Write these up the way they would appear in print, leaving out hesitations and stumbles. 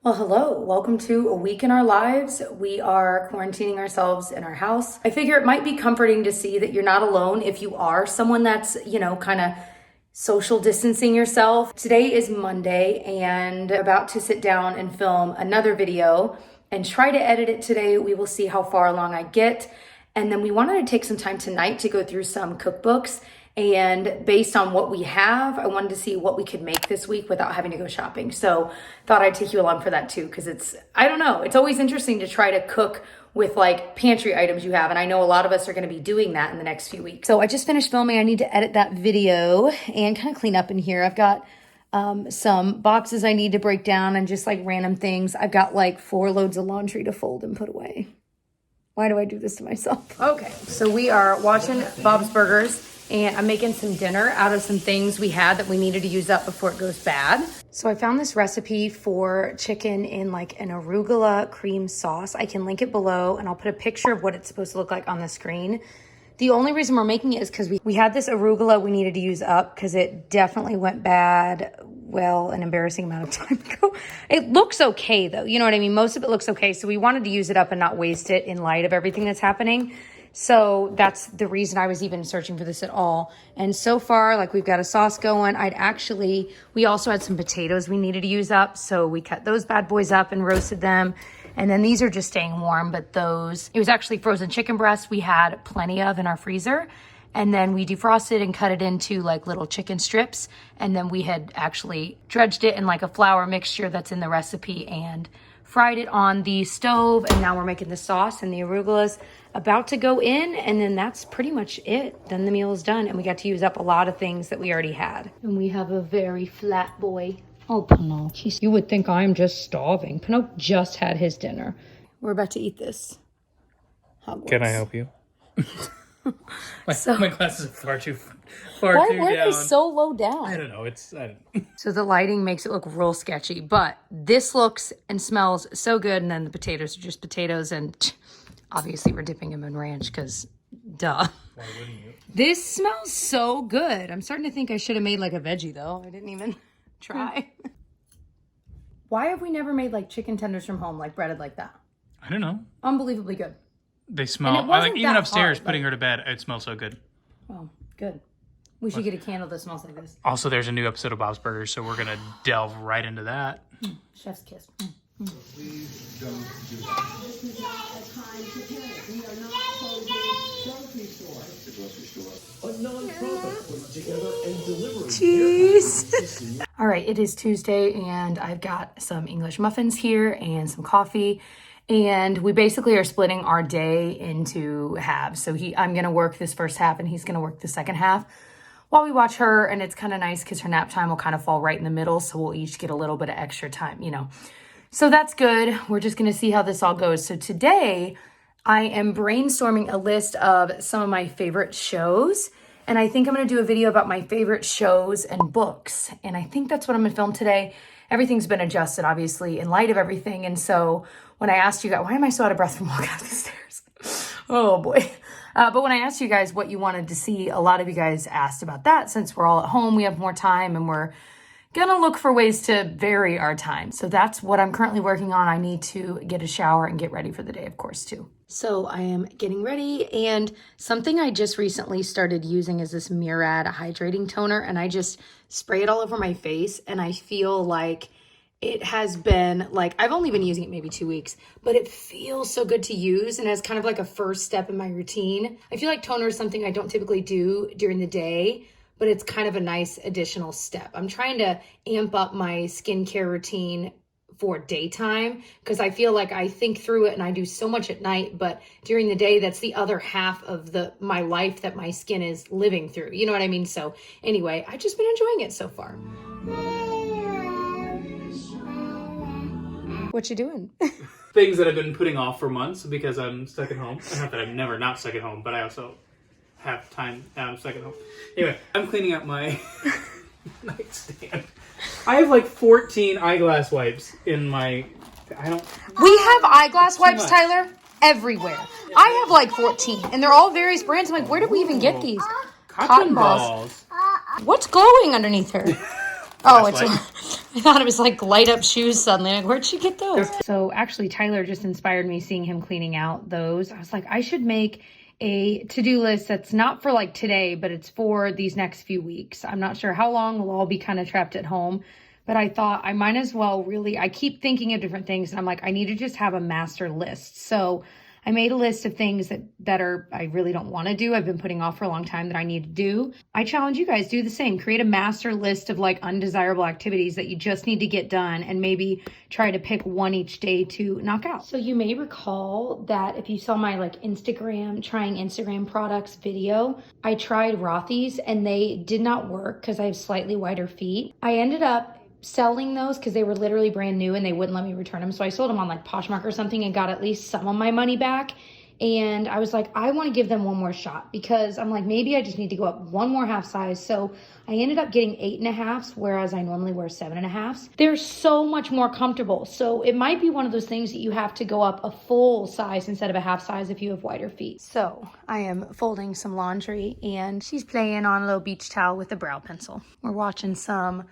Well, hello. Welcome to A Week in Our Lives. We are quarantining ourselves in our house. I figure it might be comforting to see that you're not alone if you are someone that's, kind of social distancing yourself. Today is Monday and I'm about to sit down and film another video and try to edit it today. We will see how far along I get. And then we wanted to take some time tonight to go through some cookbooks. And based on what we have, I wanted to see what we could make this week without having to go shopping. So thought I'd take you along for that too, because it's always interesting to try to cook with like pantry items you have. And I know a lot of us are going to be doing that in the next few weeks. So I just finished filming. I need to edit that video and kind of clean up in here. I've got some boxes I need to break down and just like random things. I've got like 4 loads of laundry to fold and put away. Why do I do this to myself? Okay, so we are watching Bob's Burgers. And I'm making some dinner out of some things we had that we needed to use up before it goes bad. So I found this recipe for chicken in like an arugula cream sauce. I can link it below and I'll put a picture of what it's supposed to look like on the screen. The only reason we're making it is because we had this arugula we needed to use up because it definitely went bad, an embarrassing amount of time ago. It looks okay though, you know what I mean? Most of it looks okay. So we wanted to use it up and not waste it in light of everything that's happening. So that's the reason I was even searching for this at all. And so far, like we've got a sauce going. We also had some potatoes we needed to use up. So we cut those bad boys up and roasted them. And then these are just staying warm, but it was actually frozen chicken breasts we had plenty of in our freezer. And then we defrosted and cut it into like little chicken strips. And then we had actually dredged it in like a flour mixture that's in the recipe and fried it on the stove. And now we're making the sauce and the arugula's about to go in, and then that's pretty much it. Then the meal is done, and we got to use up a lot of things that we already had. And we have a very flat boy. Oh, Pinocchio. You would think I'm just starving. Pinocchio just had his dinner. We're about to eat this. Hogwarts. Can I help you? my glasses are far too down. Why are they so low down? I don't know. So the lighting makes it look real sketchy, but this looks and smells so good. And then the potatoes are just potatoes, and obviously we're dipping them in ranch because duh. Why wouldn't you? This smells so good. I'm starting to think I should have made like a veggie though. I didn't even try. Why have we never made like chicken tenders from home, like breaded like that? I don't know. Unbelievably good. They smell, like even upstairs, putting her to bed, it smells so good. Oh, good. We should get a candle that smells like this. Also, there's a new episode of Bob's Burgers, so we're going to delve right into that. Chef's kiss. Please don't do that. This is not a time to panic. We are not closing grocery stores. The grocery store. A non-profit puts together and delivers. Jeez. All right, it is Tuesday, and I've got some English muffins here and some coffee. And we basically are splitting our day into halves. So I'm going to work this first half, and he's going to work the second half while we watch her. And it's kind of nice because her nap time will kind of fall right in the middle. So we'll each get a little bit of extra time, So that's good. We're just going to see how this all goes. So today I am brainstorming a list of some of my favorite shows. And I think I'm going to do a video about my favorite shows and books. And I think that's what I'm going to film today. Everything's been adjusted, obviously, in light of everything. And so when I asked you guys, why am I so out of breath from walking up the stairs? Oh boy. But when I asked you guys what you wanted to see, a lot of you guys asked about that. Since we're all at home, we have more time and we're gonna look for ways to vary our time. So that's what I'm currently working on. I need to get a shower and get ready for the day, of course, too. So I am getting ready, and something I just recently started using is this Murad hydrating toner, and I just spray it all over my face, and I feel like it has been like, I've only been using it maybe 2 weeks, but it feels so good to use and as kind of like a first step in my routine. I feel like toner is something I don't typically do during the day, but it's kind of a nice additional step. I'm trying to amp up my skincare routine for daytime because I feel like I think through it and I do so much at night, but during the day, that's the other half of my life that my skin is living through. You know what I mean? So anyway, I've just been enjoying it so far. What you doing? Things that I've been putting off for months because I'm stuck at home. Not that I'm never not stuck at home, but I also have time now I'm stuck at home. Anyway, I'm cleaning up my nightstand. I have like 14 eyeglass wipes in my... We have eyeglass wipes, Tyler, everywhere. I have like 14, and they're all various brands. I'm like, where did we even get these? Cotton balls. What's glowing underneath her? Oh, it's I thought it was like light up shoes suddenly. Like, where'd she get those? So actually, Tyler just inspired me seeing him cleaning out those. I was like, I should make a to-do list that's not for like today, but it's for these next few weeks. I'm not sure how long we'll all be kind of trapped at home, but I thought I might as well I keep thinking of different things and I'm like, I need to just have a master list. So I made a list of things that I really don't want to do. I've been putting off for a long time that I need to do. I challenge you guys, do the same. Create a master list of like undesirable activities that you just need to get done and maybe try to pick one each day to knock out. So you may recall that if you saw my like trying Instagram products video, I tried Rothy's and they did not work because I have slightly wider feet. I ended up selling those because they were literally brand new and they wouldn't let me return them. So I sold them on like Poshmark or something and got at least some of my money back. And I was like, I want to give them one more shot because I'm like, maybe I just need to go up one more half size. So I ended up getting 8.5s, whereas I normally wear 7.5s. They're so much more comfortable. So it might be one of those things that you have to go up a full size instead of a half size if you have wider feet. So I am folding some laundry and she's playing on a little beach towel with a brow pencil. We're watching some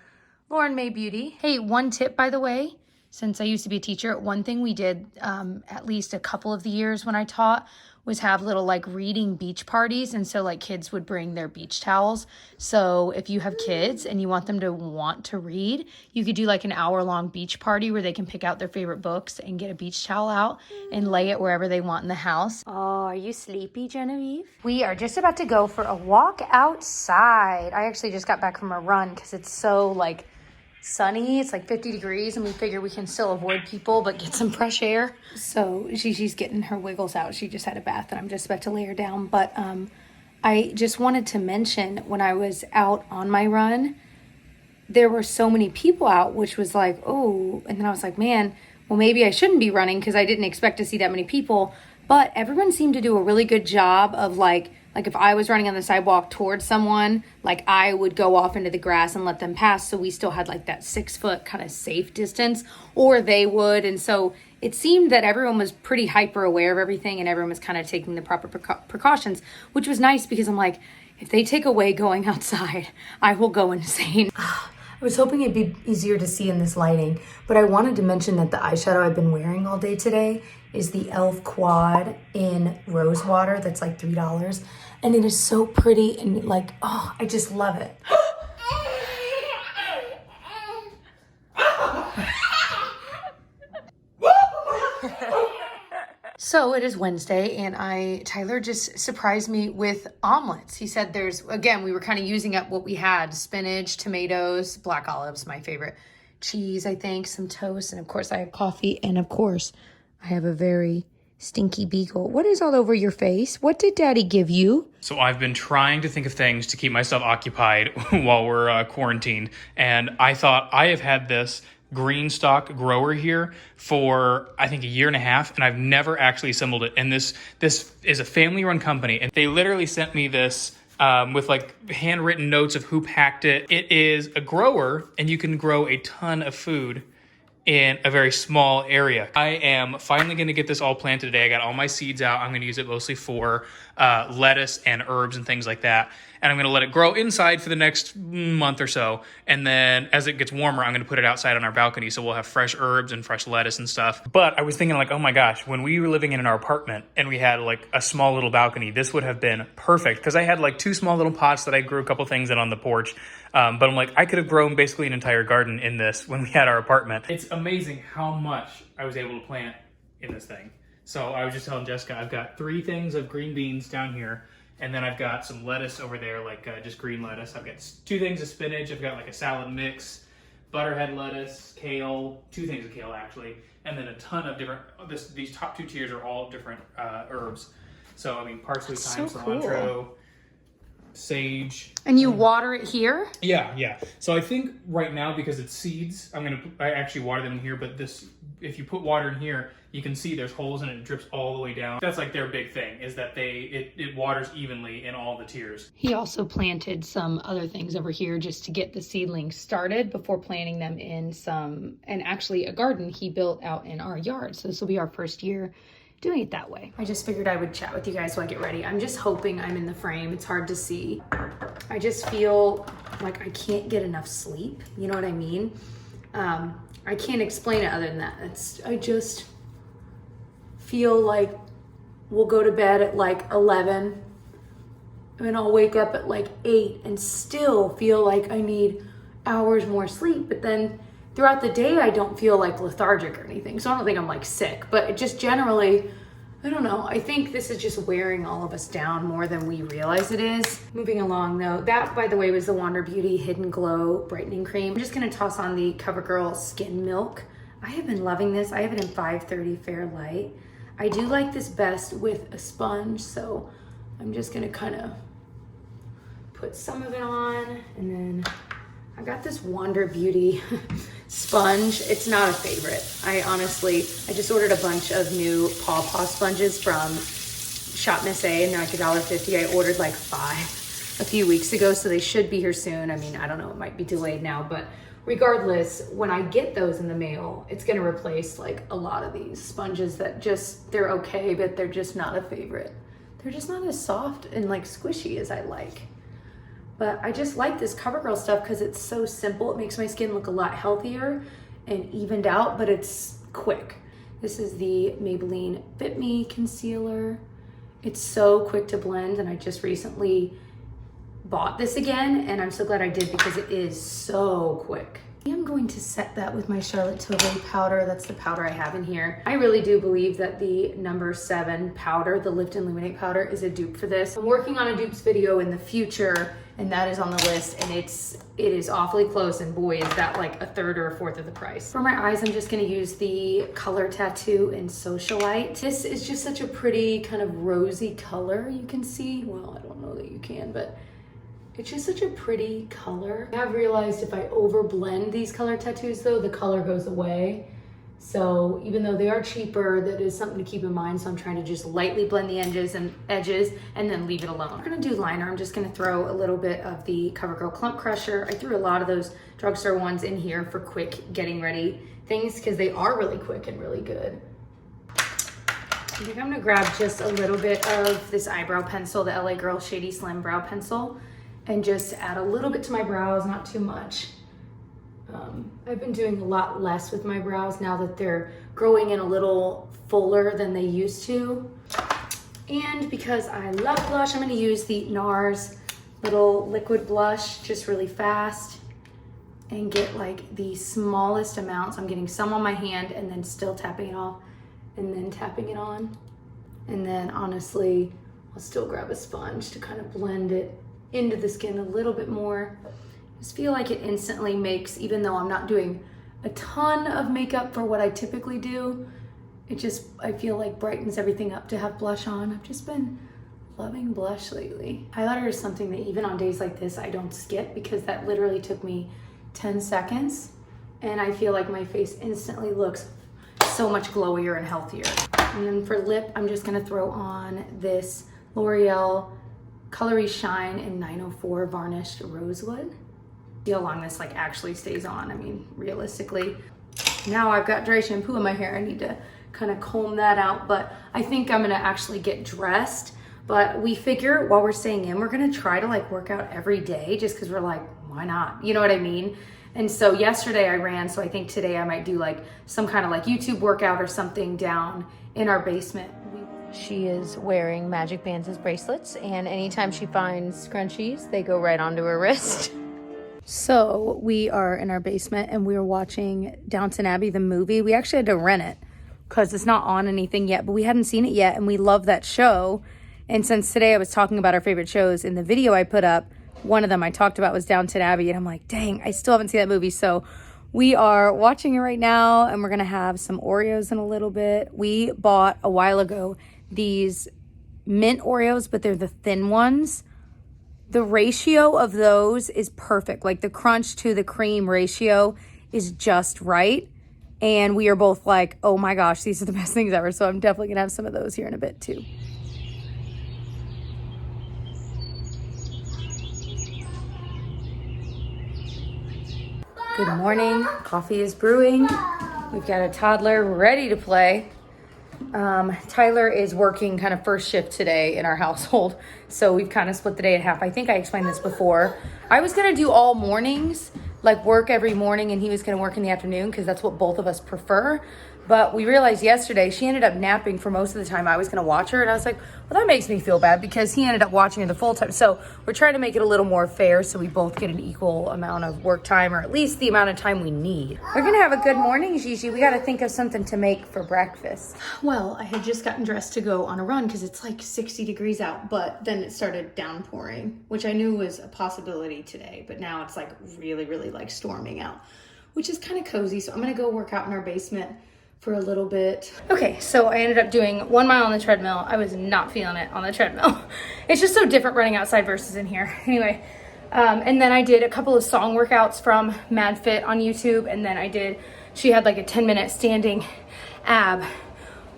Lauren May Beauty. Hey, one tip, by the way, since I used to be a teacher, one thing we did at least a couple of the years when I taught was have little like reading beach parties. And so like kids would bring their beach towels. So if you have kids and you want them to want to read, you could do like an hour-long beach party where they can pick out their favorite books and get a beach towel out and lay it wherever they want in the house. Oh, are you sleepy, Genevieve? We are just about to go for a walk outside. I actually just got back from a run because it's so like sunny. It's like 50 degrees and we figure we can still avoid people but get some fresh air. So she's getting her wiggles out. She just had a bath and I'm just about to lay her down. But I just wanted to mention when I was out on my run, there were so many people out, which was like, oh, and then I was like, man, well, maybe I shouldn't be running because I didn't expect to see that many people. But everyone seemed to do a really good job of like if I was running on the sidewalk towards someone, like I would go off into the grass and let them pass. So we still had like that 6-foot kind of safe distance, or they would. And so it seemed that everyone was pretty hyper aware of everything and everyone was kind of taking the proper precautions, which was nice because I'm like, if they take away going outside, I will go insane. I was hoping it'd be easier to see in this lighting, but I wanted to mention that the eyeshadow I've been wearing all day today is the e.l.f. Quad in Rose Water. That's like $3. And it is so pretty and like, oh, I just love it. So it is Wednesday and Tyler just surprised me with omelets. He said we were kind of using up what we had: spinach, tomatoes, black olives, my favorite, cheese, I think, some toast, and of course I have coffee, and of course I have a very stinky beagle. What is all over your face? What did Daddy give you? So I've been trying to think of things to keep myself occupied while we're quarantined, and I thought I have had this green stock grower here for I think 1.5 years, and I've never actually assembled it. And this is a family-run company, and they literally sent me this with like handwritten notes of who packed it. It is a grower, and you can grow a ton of food in a very small area. I am finally going to get this all planted today. I got all my seeds out. I'm going to use it mostly for lettuce and herbs and things like that. And I'm going to let it grow inside for the next month or so. And then as it gets warmer, I'm going to put it outside on our balcony. So we'll have fresh herbs and fresh lettuce and stuff. But I was thinking like, oh my gosh, when we were living in our apartment and we had like a small little balcony, this would have been perfect. Because I had like 2 small little pots that I grew a couple things in on the porch. But I'm like, I could have grown basically an entire garden in this when we had our apartment. It's amazing how much I was able to plant in this thing. So I was just telling Jessica, I've got 3 things of green beans down here. And then I've got some lettuce over there, like just green lettuce. I've got 2 things of spinach. I've got like a salad mix, butterhead lettuce, kale, 2 things of kale actually. And then a ton of different, these top 2 tiers are all different herbs. So, I mean, parsley, thyme, cilantro, sage. And you water it here? Yeah. So I think right now, because it's seeds, I actually water them in here, but if you put water in here, you can see there's holes and it drips all the way down. That's like their big thing, is that it waters evenly in all the tiers. He also planted some other things over here just to get the seedlings started before planting them in actually a garden he built out in our yard. So this will be our first year doing it that way. I just figured I would chat with you guys while I get ready. I'm just hoping I'm in the frame. It's hard to see. I just feel like I can't get enough sleep. You know what I mean? I can't explain it other than that. I just feel like we'll go to bed at like 11 and I'll wake up at like 8 and still feel like I need hours more sleep. But then throughout the day, I don't feel like lethargic or anything. So I don't think I'm like sick, but it just generally, I don't know. I think this is just wearing all of us down more than we realize it is. Moving along though, that by the way was the Wander Beauty Hidden Glow Brightening Cream. I'm just gonna toss on the CoverGirl Skin Milk. I have been loving this. I have it in 530 Fair Light. I do like this best with a sponge, so I'm just gonna kind of put some of it on, and then I got this Wander Beauty sponge. It's not a favorite. I just ordered a bunch of new Paw Paw sponges from Shop Miss A, and they're like $1.50. I ordered like 5 a few weeks ago, so they should be here soon. I mean, I don't know, it might be delayed now, but regardless, when I get those in the mail, it's gonna replace like a lot of these sponges that they're okay, but they're just not a favorite. They're just not as soft and like squishy as I like. But I just like this CoverGirl stuff because it's so simple. It makes my skin look a lot healthier and evened out, but it's quick. This is the Maybelline Fit Me Concealer. It's so quick to blend, and I just recently bought this again, and I'm so glad I did because it is so quick. I am going to set that with my Charlotte Tilbury powder. That's the powder I have in here. I really do believe that the number 7 powder, the Lift and Illuminate powder, is a dupe for this. I'm working on a dupes video in the future, and that is on the list, and it is awfully close, and boy, is that like a third or a fourth of the price. For my eyes, I'm just gonna use the Color Tattoo in Socialite. This is just such a pretty kind of rosy color, you can see. Well, I don't know that you can, but it's just such a pretty color. I have realized if I overblend these color tattoos though, the color goes away. So even though they are cheaper, that is something to keep in mind. So I'm trying to just lightly blend the edges and then leave it alone. I'm gonna do liner. I'm just gonna throw a little bit of the CoverGirl Clump Crusher. I threw a lot of those drugstore ones in here for quick getting ready things because they are really quick and really good. I think I'm gonna grab just a little bit of this eyebrow pencil, the LA Girl Shady Slim Brow Pencil, and just add a little bit to my brows, not too much. I've been doing a lot less with my brows now that they're growing in a little fuller than they used to. And because I love blush, I'm gonna use the NARS little liquid blush just really fast and get like the smallest amounts. I'm getting some on my hand and then still tapping it off and then tapping it on. And then honestly, I'll still grab a sponge to kind of blend it into the skin a little bit more. I just feel like it instantly makes, even though I'm not doing a ton of makeup for what I typically do, it just, I feel like brightens everything up to have blush on. I've just been loving blush lately. Highlighter is something that even on days like this, I don't skip because that literally took me 10 seconds. And I feel like my face instantly looks so much glowier and healthier. And then for lip, I'm just gonna throw on this L'Oreal Colory Shine in 904 Varnished Rosewood. See how long this like actually stays on. I mean, realistically, now I've got dry shampoo in my hair. I need to kind of comb that out, but I think I'm gonna actually get dressed. But we figure while we're staying in, we're gonna try to like work out every day just because we're like, why not? You know what I mean? And so yesterday I ran, so I think today I might do like some kind of like YouTube workout or something down in our basement. She is wearing magic bands as bracelets, and anytime she finds scrunchies, they go right onto her wrist. So we are in our basement and we are watching Downton Abbey, the movie. We actually had to rent it because it's not on anything yet, but we hadn't seen it yet and we love that show. And since today I was talking about our favorite shows in the video I put up, one of them I talked about was Downton Abbey, and I'm like, dang, I still haven't seen that movie. So we are watching it right now and we're gonna have some Oreos in a little bit. We bought a while ago these mint Oreos, but they're the thin ones. The ratio of those is perfect. Like the crunch to the cream ratio is just right. And we are both like, oh my gosh, these are the best things ever. So I'm definitely gonna have some of those here in a bit too. Good morning, coffee is brewing. We've got a toddler ready to play. Tyler is working kind of first shift today in our household. So we've kind of split the day in half. I think I explained this before. I was gonna do all mornings, like work every morning and he was going to work in the afternoon because that's what both of us prefer. But we realized yesterday she ended up napping for most of the time I was going to watch her. And I was like, well, that makes me feel bad because he ended up watching her the full time. So we're trying to make it a little more fair so we both get an equal amount of work time, or at least the amount of time we need. We're going to have a good morning, Gigi. We got to think of something to make for breakfast. Well, I had just gotten dressed to go on a run because it's like 60 degrees out, but then it started downpouring, which I knew was a possibility today. But now it's like really, really like storming out, which is kind of cozy. So I'm going to go work out in our basement for a little bit. Okay, so I ended up doing 1 mile on the treadmill. I was not feeling it on the treadmill. It's just so different running outside versus in here. Anyway, and then I did a couple of song workouts from MadFit on YouTube, and then she had like a 10-minute standing ab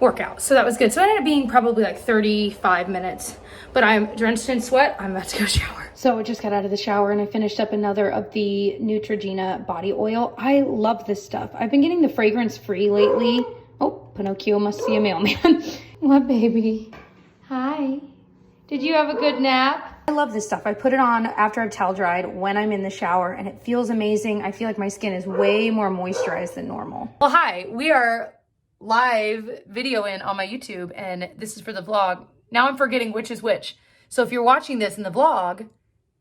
workout. So that was good. So it ended up being probably like 35 minutes, but I'm drenched in sweat. I'm about to go shower. So I just got out of the shower and I finished up another of the Neutrogena body oil. I love this stuff. I've been getting the fragrance free lately. Oh, Pinocchio must see a mailman. What, baby? Hi. Did you have a good nap? I love this stuff. I put it on after I've towel dried when I'm in the shower and it feels amazing. I feel like my skin is way more moisturized than normal. Well, hi, we are live videoing on my YouTube and this is for the vlog. Now I'm forgetting which is which. So if you're watching this in the vlog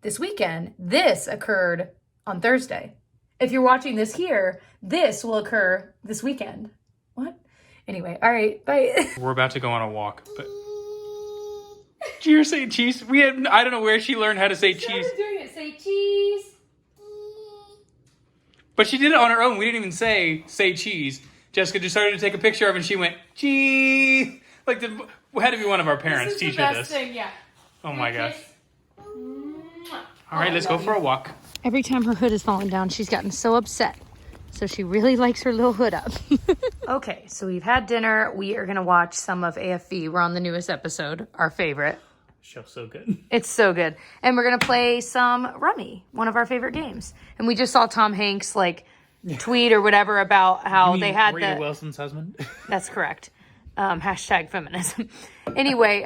this weekend, this occurred on Thursday. If you're watching this here, this will occur this weekend. What? Anyway, all right, bye. We're about to go on a walk, but did you hear say cheese? I don't know where she learned how to say cheese. Doing it. Say cheese. But she did it on her own. We didn't even say cheese. Jessica just started to take a picture of it and she went, cheese. Like, had to be one of our parents teach her this. Thing, yeah. Oh my gosh. All right, let's go for a walk. Every time her hood has fallen down, she's gotten so upset. So she really likes her little hood up. Okay, so we've had dinner. We are going to watch some of AFV. We're on the newest episode, our favorite. Show's so good. It's so good. And we're going to play some Rummy, one of our favorite games. And we just saw Tom Hanks tweet or whatever about how they had Maria Wilson's husband? That's correct. Hashtag feminism. Anyway,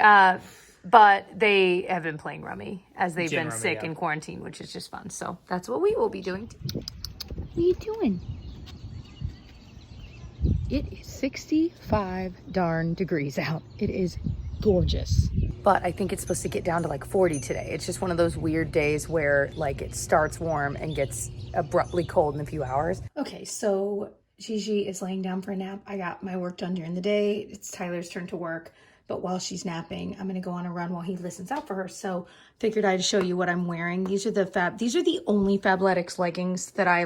but they have been playing Rummy as they've been sick in quarantine, which is just fun. So that's what we will be doing. What are you doing? It is 65 darn degrees out. It is gorgeous. But I think it's supposed to get down to like 40 today. It's just one of those weird days where like it starts warm and gets abruptly cold in a few hours. Okay, so Gigi is laying down for a nap. I got my work done during the day. It's Tyler's turn to work. But while she's napping, I'm going to go on a run while he listens out for her. So figured I'd show you what I'm wearing. These are the only Fabletics leggings that I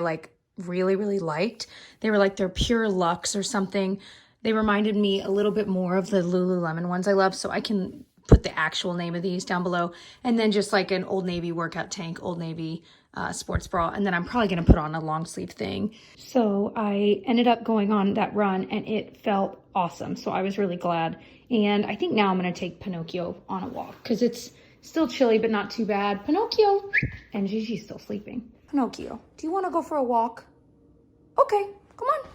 really, really liked. They were like their Pure Luxe or something. They reminded me a little bit more of the Lululemon ones I love. So I can put the actual name of these down below. And then just like an Old Navy workout tank, Old Navy sports bra. And then I'm probably going to put on a long sleeve thing. So I ended up going on that run and it felt awesome. So I was really glad. And I think now I'm going to take Pinocchio on a walk because it's still chilly, but not too bad. Pinocchio. And Gigi's still sleeping. Pinocchio, do you want to go for a walk? Okay, come on.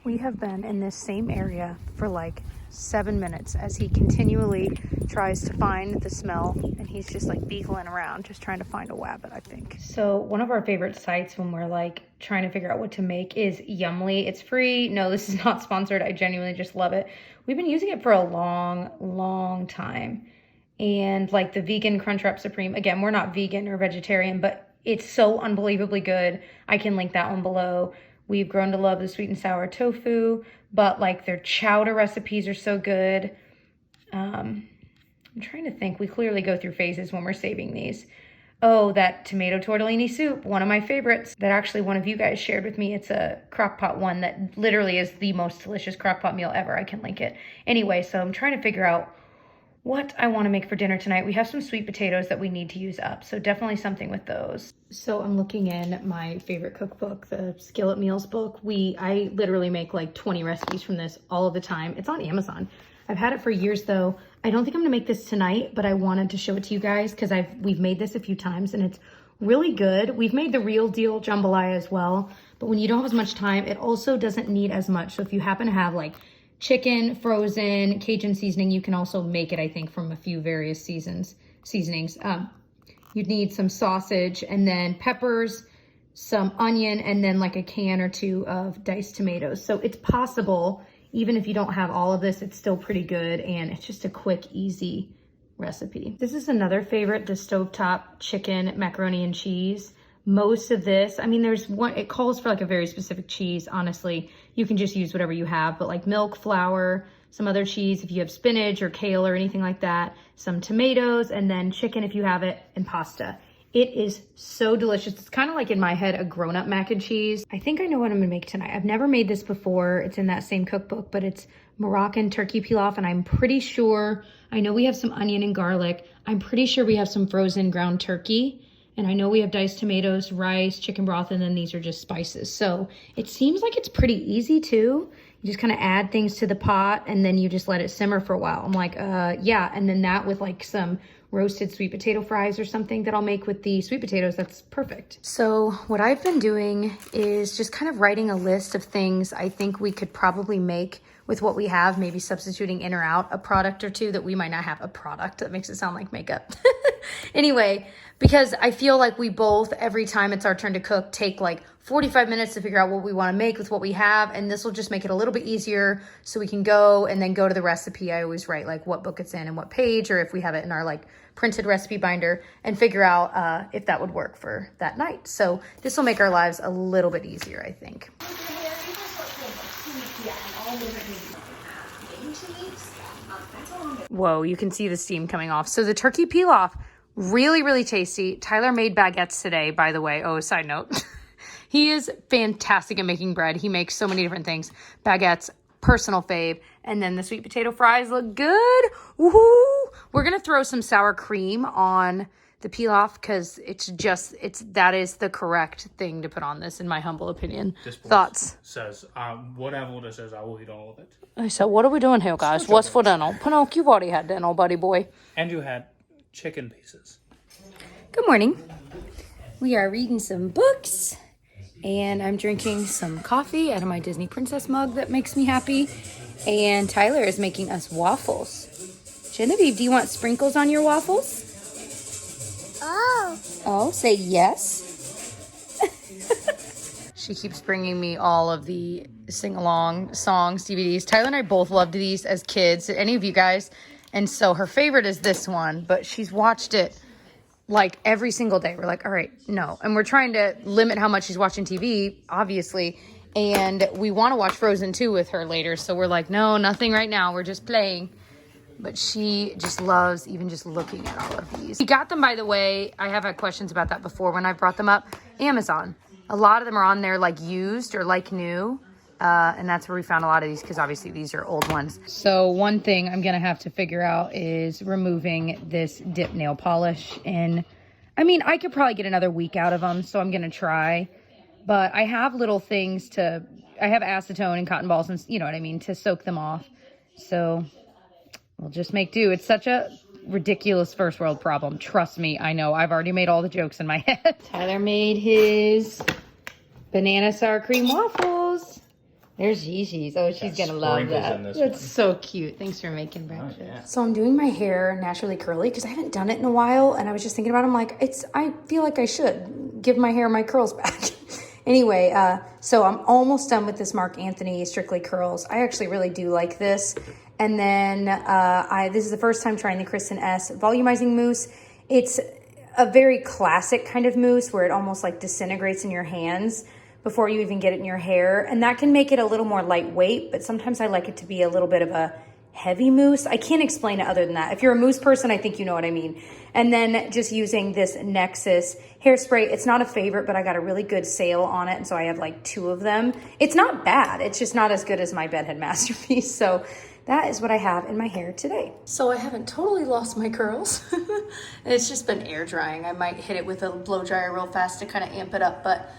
We have been in this same area for like 7 minutes as he continually tries to find the smell, and he's just like beagling around, just trying to find a wabbit, I think. So one of our favorite sites when we're like trying to figure out what to make is Yumly. It's free. No, this is not sponsored. I genuinely just love it. We've been using it for a long, long time. And like the vegan Crunchwrap Supreme, again, we're not vegan or vegetarian, but it's so unbelievably good. I can link that one below. We've grown to love the sweet and sour tofu, but like their chowder recipes are so good. I'm trying to think. We clearly go through phases when we're saving these. Oh, that tomato tortellini soup, one of my favorites that actually one of you guys shared with me. It's a crock pot one that literally is the most delicious crock pot meal ever. I can link it. Anyway, so I'm trying to figure out what I want to make for dinner tonight. We have some sweet potatoes that we need to use up, so definitely something with those. So I'm looking in my favorite cookbook, the Skillet Meals book. I literally make like 20 recipes from this all of the time. It's on Amazon. I've had it for years though. I don't think I'm gonna make this tonight, but I wanted to show it to you guys because we've made this a few times and it's really good. We've made the real deal jambalaya as well, but when you don't have as much time, it also doesn't need as much. So if you happen to have like chicken, frozen, Cajun seasoning, you can also make it, I think, from a few various seasonings. You'd need some sausage and then peppers, some onion, and then like a can or two of diced tomatoes. So it's possible, even if you don't have all of this, it's still pretty good, and it's just a quick, easy recipe. This is another favorite, the stovetop chicken macaroni and cheese. Most of this, I mean, there's one, it calls for like a very specific cheese. Honestly, you can just use whatever you have, but like milk, flour, some other cheese if you have spinach or kale or anything like that, some tomatoes, and then chicken if you have it, and pasta. It is so delicious. It's kind of like, in my head, a grown-up mac and cheese. I think I know what I'm gonna make tonight. I've never made this before. It's in that same cookbook, but it's Moroccan turkey pilaf, and I'm pretty sure, I know we have some onion and garlic. I'm pretty sure we have some frozen ground turkey, and I know we have diced tomatoes, rice, chicken broth, and then these are just spices. So it seems like it's pretty easy too. You just kind of add things to the pot, and then you just let it simmer for a while. I'm like, yeah. And then that with like some roasted sweet potato fries or something that I'll make with the sweet potatoes, that's perfect. So what I've been doing is just kind of writing a list of things I think we could probably make with what we have, maybe substituting in or out a product or two that we might not have. A product, that makes it sound like makeup. Anyway, because I feel like we both, every time it's our turn to cook, take like 45 minutes to figure out what we want to make with what we have, and this will just make it a little bit easier so we can go and then go to the recipe. I always write like what book it's in and what page, or if we have it in our like printed recipe binder, and figure out if that would work for that night. So this will make our lives a little bit easier, I think. Whoa, you can see the steam coming off. So the turkey pilaf, really, really tasty. Tyler made baguettes today, by the way. Oh, side note. He is fantastic at making bread. He makes so many different things. Baguettes, personal fave. And then the sweet potato fries look good. Woohoo! We're going to throw some sour cream on the pilaf because that is the correct thing to put on this, in my humble opinion. Thoughts? Says, whatever it says, I will eat all of it. So what are we doing here, guys? What's for dinner? Pinocchio, you've already had dinner, buddy boy. And you had chicken pieces. Good morning. We are reading some books, and I'm drinking some coffee out of my Disney Princess mug that makes me happy. And Tyler is making us waffles. Genevieve, do you want sprinkles on your waffles? Oh, say yes. She keeps bringing me all of the sing-along songs, DVDs. Tyler and I both loved these as kids. Any of you guys? And so her favorite is this one, but she's watched it like every single day. We're like, all right, no. And we're trying to limit how much she's watching TV, obviously. And we want to watch Frozen 2 with her later. So we're like, no, nothing right now. We're just playing. But she just loves even just looking at all of these. We got them, by the way. I have had questions about that before when I brought them up. Amazon. A lot of them are on there like used or like new. And that's where we found a lot of these, because obviously these are old ones. So one thing I'm going to have to figure out is removing this dip nail polish. And I mean, I could probably get another week out of them, so I'm going to try. But I have little things I have acetone and cotton balls and, you know what I mean, to soak them off. So we'll just make do. It's such a ridiculous first world problem. Trust me, I know. I've already made all the jokes in my head. Tyler made his banana sour cream waffles. There's Gigi's. Oh, she's going to love that. That's so cute. Thanks for making breakfast. Oh, yeah. So I'm doing my hair naturally curly because I haven't done it in a while. And I was just thinking about it. I'm like, I feel like I should give my hair my curls back. Anyway, so I'm almost done with this Marc Anthony Strictly Curls. I actually really do like this. And then this is the first time trying the Kristen S volumizing mousse. It's a very classic kind of mousse where it almost like disintegrates in your hands before you even get it in your hair. And that can make it a little more lightweight, but sometimes I like it to be a little bit of a heavy mousse. I can't explain it other than that. If you're a mousse person, I think you know what I mean. And then just using this Nexus hairspray. It's not a favorite, but I got a really good sale on it. And so I have like 2 of them. It's not bad. It's just not as good as my Bedhead Masterpiece. So that is what I have in my hair today. So I haven't totally lost my curls. It's just been air drying. I might hit it with a blow dryer real fast to kind of amp it up. But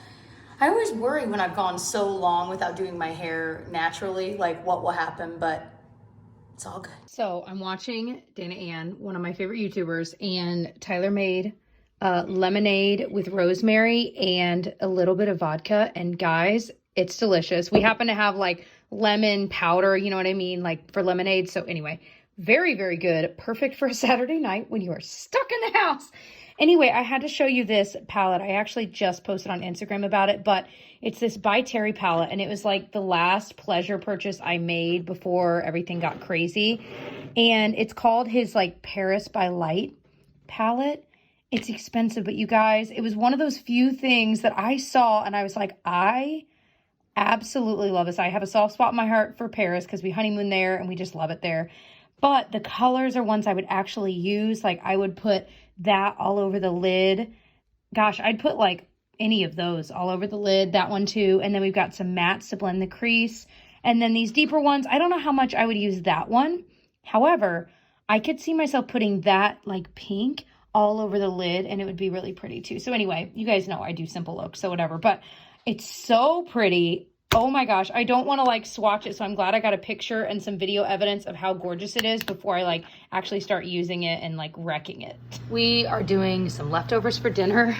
I always worry when I've gone so long without doing my hair naturally, like what will happen, but it's all good. So I'm watching Dana Ann, one of my favorite YouTubers, and Tyler made lemonade with rosemary and a little bit of vodka. And guys, it's delicious. We happen to have like lemon powder, you know what I mean? Like for lemonade. So anyway, very, very good. Perfect for a Saturday night when you are stuck in the house. Anyway, I had to show you this palette. I actually just posted on Instagram about it, but it's this by Terry palette, and it was like the last pleasure purchase I made before everything got crazy. And it's called his like Paris by Light palette. It's expensive, but you guys, it was one of those few things that I saw and I was like, I absolutely love this. I have a soft spot in my heart for Paris because we honeymoon there and we just love it there. But the colors are ones I would actually use. Like I would put that all over the lid. Gosh, I'd put like any of those all over the lid. That one too. And then we've got some mattes to blend the crease. And then these deeper ones, I don't know how much I would use that one. However, I could see myself putting that like pink all over the lid and it would be really pretty too. So anyway, you guys know I do simple looks, so whatever. But it's so pretty. Oh my gosh, I don't want to like swatch it, so I'm glad I got a picture and some video evidence of how gorgeous it is before I like actually start using it and like wrecking it. We are doing some leftovers for dinner.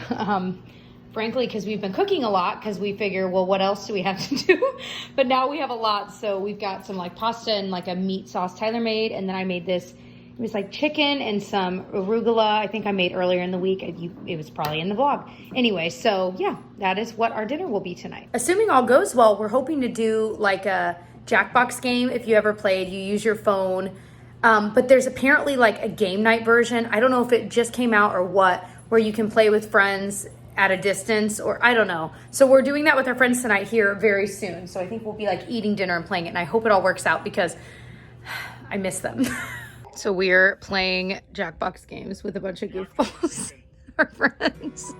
Frankly, because we've been cooking a lot because we figure, well, what else do we have to do? But now we have a lot, so we've got some like pasta and like a meat sauce Tyler made, and then I made this. It was like chicken and some arugula. I think I made earlier in the week. It was probably in the vlog. Anyway, so yeah, that is what our dinner will be tonight. Assuming all goes well, we're hoping to do like a Jackbox game. If you ever played, you use your phone. But there's apparently like a game night version. I don't know if it just came out or what, where you can play with friends at a distance, or I don't know. So we're doing that with our friends tonight here very soon. So I think we'll be like eating dinner and playing it. And I hope it all works out because I miss them. So we're playing Jackbox games with a bunch of goofballs, our friends.